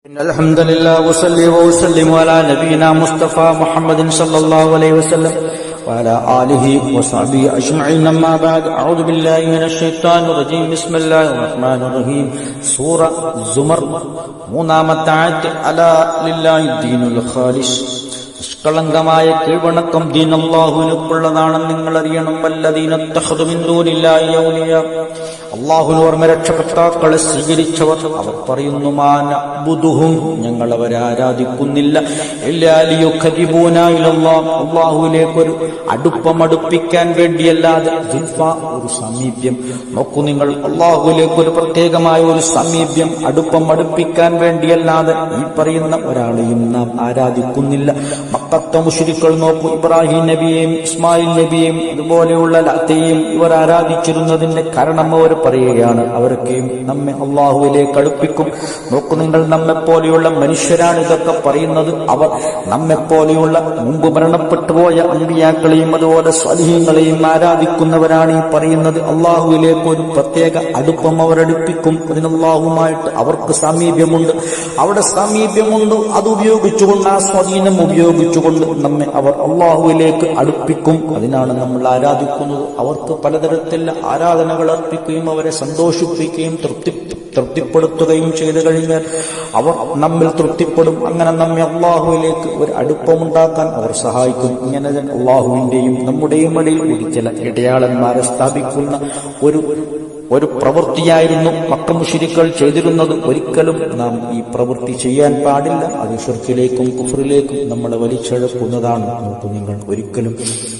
إن الحمد لله وصلي وسلم على نبينا مصطفى محمد صلى الله عليه وسلم وعلى آله وصحبه أجمعين أما بعد أعوذ بالله من الشيطان الرجيم بسم الله الرحمن الرحيم سورة زمر മൂന്നാമത്തെ ആയത്ത് അലാ ലില്ലാഹി ദീനുൽ ഖാലിസ് നിഷ്കളങ്കമായ കീഴ്വണക്കം ദീൻ അല്ലാഹുവിനുള്ളതാണെന്ന് നിങ്ങൾ അറിയണം. വല്ലദീന തഖദു മിൻ ദൂനില്ലാഹി ഔലിയ അല്ലാഹുവിനോർമ്മ രക്ഷകർത്താക്കളെ സ്വീകരിച്ചവർ അവർ പറയുന്നു മാനബുദുഹും ഞങ്ങൾ അവരെ ആരാധിക്കുന്നില്ല ഇല്ലാ ലിയുഖദിബൂന ഇലല്ലാഹ് അല്ലാഹുവിലേക്ക് ഒരു അടുപ്പിക്കാൻ വേണ്ടിയല്ലാതെ ദുൽഫ ഒരു സമീപ്യം നോക്കൂ നിങ്ങൾ അല്ലാഹുവിലേക്ക് ഒരു പ്രത്യേകമായ ഒരു സമീപ്യം അടുപ്പിക്കാൻ വേണ്ടിയല്ലാതെ ഈ പറയുന്ന ഒരാളെയും നാം ആരാധിക്കുന്നില്ല. മക്കത്തെ മുശ്രിക്കുകൾ നോക്കൂ, ഇബ്രാഹിം നബിയെയും ഇസ്മായിൽ നബിയെയും അതുപോലെയുള്ള ലാത്തയെയും ഇവർ ആരാധിച്ചിരുന്നതിന്റെ കാരണം അവർ പറയുകയാണ് അവരൊക്കെയും നമ്മെ അള്ളാഹുവിലേക്ക് അടുപ്പിക്കും. നോക്കൂ നിങ്ങൾ, നമ്മെപ്പോലെയുള്ള മനുഷ്യരാണ് ഇതൊക്കെ പറയുന്നത്. അവർ നമ്മെപ്പോലെയുള്ള മുമ്പ് മരണപ്പെട്ടുപോയ അമ്പിയാക്കളെയും അതുപോലെ സ്വാലിഹീങ്ങളെയും ആരാധിക്കുന്നവരാണ് ഈ പറയുന്നത്. അള്ളാഹുവിലേക്ക് ഒരു പ്രത്യേക അടുപ്പം അവരടുപ്പിക്കും. അതിന് അള്ളാഹുമായിട്ട് അവർക്ക് സാമീപ്യമുണ്ട്. അവിടെ സാമീപ്യമുണ്ട്, അത് ഉപയോഗിച്ചുകൊണ്ട് ആ സ്വാധീനം ഉപയോഗിച്ചുകൊണ്ട് നമ്മെ അവർ അള്ളാഹുവിലേക്ക് അടുപ്പിക്കും. അതിനാണ് നമ്മൾ ആരാധിക്കുന്നത്. അവർക്ക് പലതരത്തിലുള്ള ആരാധനകൾ അർപ്പിക്കുകയും അവരെ സന്തോഷിപ്പിക്കുകയും തൃപ്തിപ്പെടുത്തുകയും ചെയ്തു കഴിഞ്ഞാൽ അവർ നമ്മിൽ തൃപ്തിപ്പെടും. അങ്ങനെ നമ്മെ അള്ളാഹുവിലേക്ക് ഒരു അടുപ്പമുണ്ടാക്കാൻ അവർ സഹായിക്കും. ഇങ്ങനെ അള്ളാഹുവിന്റെയും നമ്മുടെയും ഇടയിൽ ചില ഇടയാളന്മാരെ സ്ഥാപിക്കുന്ന ഒരു പ്രവൃത്തിയായിരുന്നു മക്ക മുശ്രിക്കുകൾ ചെയ്തിരുന്നത്. ഒരിക്കലും നാം ഈ പ്രവൃത്തി ചെയ്യാൻ പാടില്ല. അത് ശിർക്കിലേക്കും കുഫ്റിലേക്കും നമ്മളെ വലിച്ചഴക്കുന്നതാണ്. നോക്കൂ നിങ്ങൾ, ഒരിക്കലും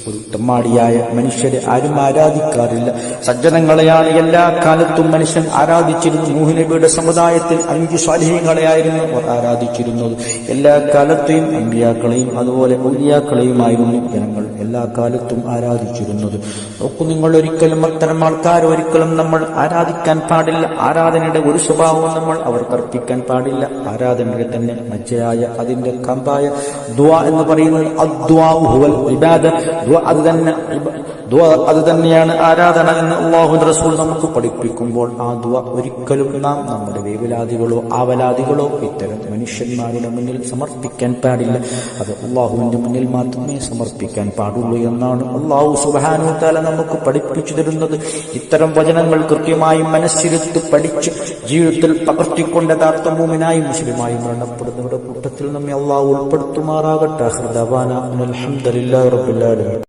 ഒരു തെമ്മാടിയായ മനുഷ്യരെ ആരും ആരാധിക്കാറില്ല. സജ്ജനങ്ങളെയാണ് എല്ലാ കാലത്തും മനുഷ്യൻ ആരാധിച്ചിരുന്നു. നൂഹ് നബിയുടെ സമുദായത്തിൽ 5 സ്വാലിഹീങ്ങളെയായിരുന്നു അവർ ആരാധിച്ചിരുന്നത്. എല്ലാ കാലത്തെയും അമ്പിയാക്കളെയും അതുപോലെ ഔലിയാക്കളെയുമായിരുന്നു ജനങ്ങൾ എല്ലാ കാലത്തും ആരാധിച്ചിരുന്നത്. നോക്കൂ നിങ്ങൾ, ഒരിക്കലും അത്തരം ആൾക്കാർ ഒരിക്കലും നമ്മൾ ആരാധിക്കാൻ പാടില്ല. ആരാധനയുടെ ഒരു സ്വഭാവവും നമ്മൾ അവർക്ക് അർപ്പിക്കാൻ പാടില്ല. ആരാധനയുടെ തന്നെ മജ്ജയായ അതിന്റെ കമ്പായ ദുആ എന്ന് പറയുന്നത് അദ്ദുആഉ ഹുവൽ ഇബാദ. അത് തന്നെയാണ് ആരാധന എന്ന് അല്ലാഹുവിന്റെ റസൂൽ നമുക്ക് പഠിപ്പിക്കുമ്പോൾ ആ ദുആ ഒരിക്കലും നാം നമ്മുടെ വേവലാദികളോ ആവലാദികളോ ഇത്തരം മനുഷ്യന്മാരുടെ മുന്നിൽ സമർപ്പിക്കാൻ പാടില്ല. അത് അല്ലാഹുവിന്റെ മുന്നിൽ മാത്രമേ സമർപ്പിക്കാൻ പാടുള്ളൂ എന്നാണ് അല്ലാഹു സുബ്ഹാനഹു വ തആല നമുക്ക് പഠിപ്പിച്ചു തരുന്നത്. ഇത്തരം വചനങ്ങൾ കൃത്യമായി മനസ്സിലെത്തി പഠിച്ച് ജീവിതത്തിൽ പകർത്തിക്കൊണ്ട് യഥാർത്ഥ മുഅ്മിനായി മുസ്ലിമായി മരണപ്പെടുന്നവരുടെ കൂട്ടത്തിൽ നമ്മെ അല്ലാഹു ഉൾപ്പെടുത്തുമാറാകട്ടെ. അൽഹംദുലില്ലാഹി റബ്ബിൽ ആലമീൻ.